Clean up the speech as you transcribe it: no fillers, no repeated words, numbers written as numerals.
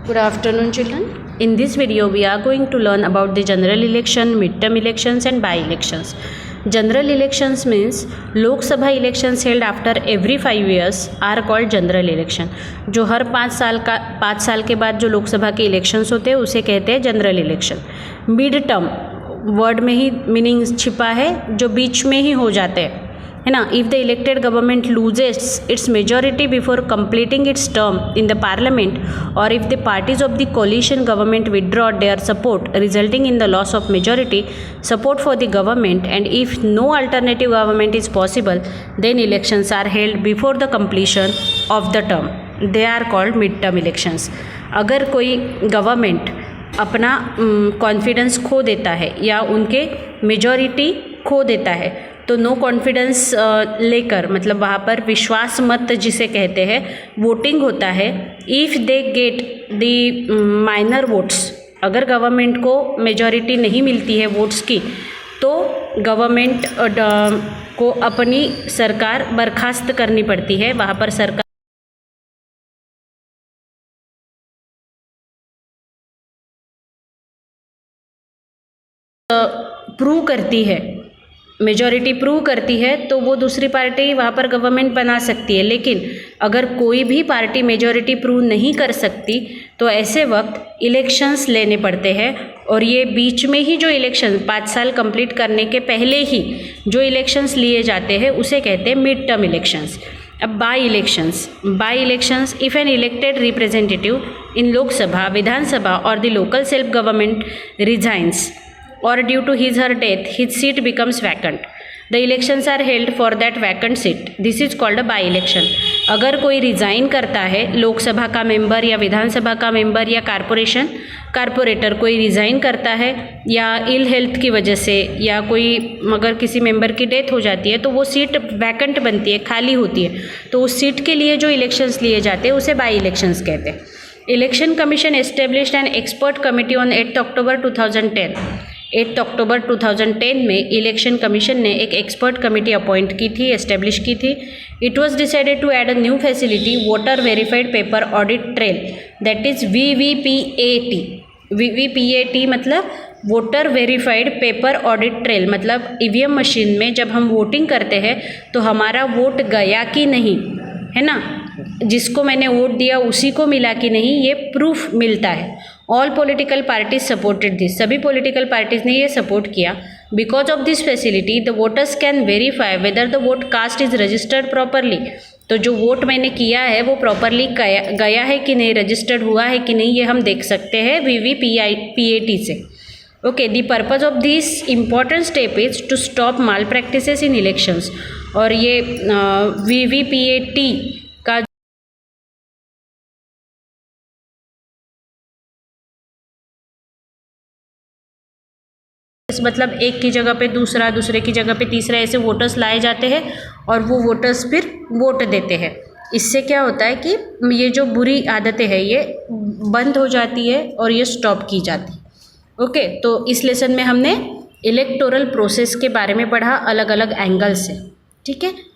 Good afternoon, children. In this video, we are going to learn about the general election, midterm elections and by-elections. General elections means लोक सभा elections held after every 5 years are called general election. जो हर 5 साल के बाद जो लोकसभा के elections होते हैं उसे कहते हैं general election. Mid term word में ही मीनिंग छिपा है, जो बीच में ही हो जाते हैं, है ना. If the elected government loses its majority before completing its term in the parliament, or if the parties of the coalition government withdraw their support resulting in the loss of majority support for the government, and if no alternative government is possible, then elections are held before the completion of the term. They are called mid term elections. अगर कोई government अपना confidence खो देता है या उनके majority खो देता है, तो नो कॉन्फिडेंस लेकर, मतलब वहाँ पर विश्वास मत जिसे कहते हैं, वोटिंग होता है. If they get the minor votes, अगर गवर्नमेंट को मेजॉरिटी नहीं मिलती है वोट्स की, तो गवर्नमेंट को अपनी सरकार बर्खास्त करनी पड़ती है. वहाँ पर सरकार प्रूव करती है, मेजॉरिटी प्रूव करती है, तो वो दूसरी पार्टी वहाँ पर गवर्नमेंट बना सकती है. लेकिन अगर कोई भी पार्टी मेजॉरिटी प्रूव नहीं कर सकती, तो ऐसे वक्त इलेक्शंस लेने पड़ते हैं. और ये बीच में ही जो इलेक्शन 5 साल कंप्लीट करने के पहले ही जो इलेक्शंस लिए जाते हैं उसे कहते हैं मिड टर्म इलेक्शंस. अब by elections if an elected representative in Lok Sabha, Vidhan Sabha or the local self government resigns, or due to his her death his seat becomes vacant, the elections are held for that vacant seat. This is called a by election. अगर कोई resign करता है, लोकसभा का member या विधानसभा का member या corporator कोई resign करता है या इल हेल्थ की वजह से, या कोई अगर किसी मेंबर की डेथ हो जाती है, तो वो सीट वैकेंट बनती है, खाली होती है. तो उस सीट के लिए जो इलेक्शंस लिए जाते हैं उसे बाई इलेक्शंस कहते हैं. Election commission established an expert committee on 8 अक्टूबर 2010. 8 अक्टूबर 2010 में इलेक्शन कमीशन ने एक एक्सपर्ट कमेटी अपॉइंट की थी, एस्टेब्लिश की थी. It was decided to add a new facility, voter verified paper audit trail, that is VVPAT. VVPAT मतलब voter verified paper audit trail. मतलब EVM machine में जब हम वोटिंग करते हैं तो हमारा वोट गया कि नहीं, है ना, जिसको मैंने वोट दिया उसी को मिला कि नहीं, ये प्रूफ मिलता है. All political parties supported this. सभी पॉलिटिकल पार्टीज ने ये सपोर्ट किया. Because of this facility the voters can verify whether the vote cast is registered properly. तो जो वोट मैंने किया है वो प्रॉपरली गया है कि नहीं, रजिस्टर्ड हुआ है कि नहीं, ये हम देख सकते हैं VVPAT से. Okay, the purpose of this important step is to stop malpractices in elections. और ये VVPAT का मतलब एक की जगह पे दूसरा, दूसरे की जगह पे तीसरा, ऐसे वोटर्स लाए जाते हैं और वो वोटर्स फिर वोट देते हैं. इससे क्या होता है कि ये जो बुरी आदतें हैं ये बंद हो जाती है और ये स्टॉप की जाती है. ओके, तो इस लेसन में हमने इलेक्टोरल प्रोसेस के बारे में पढ़ा अलग अलग एंगल से. ठीक है.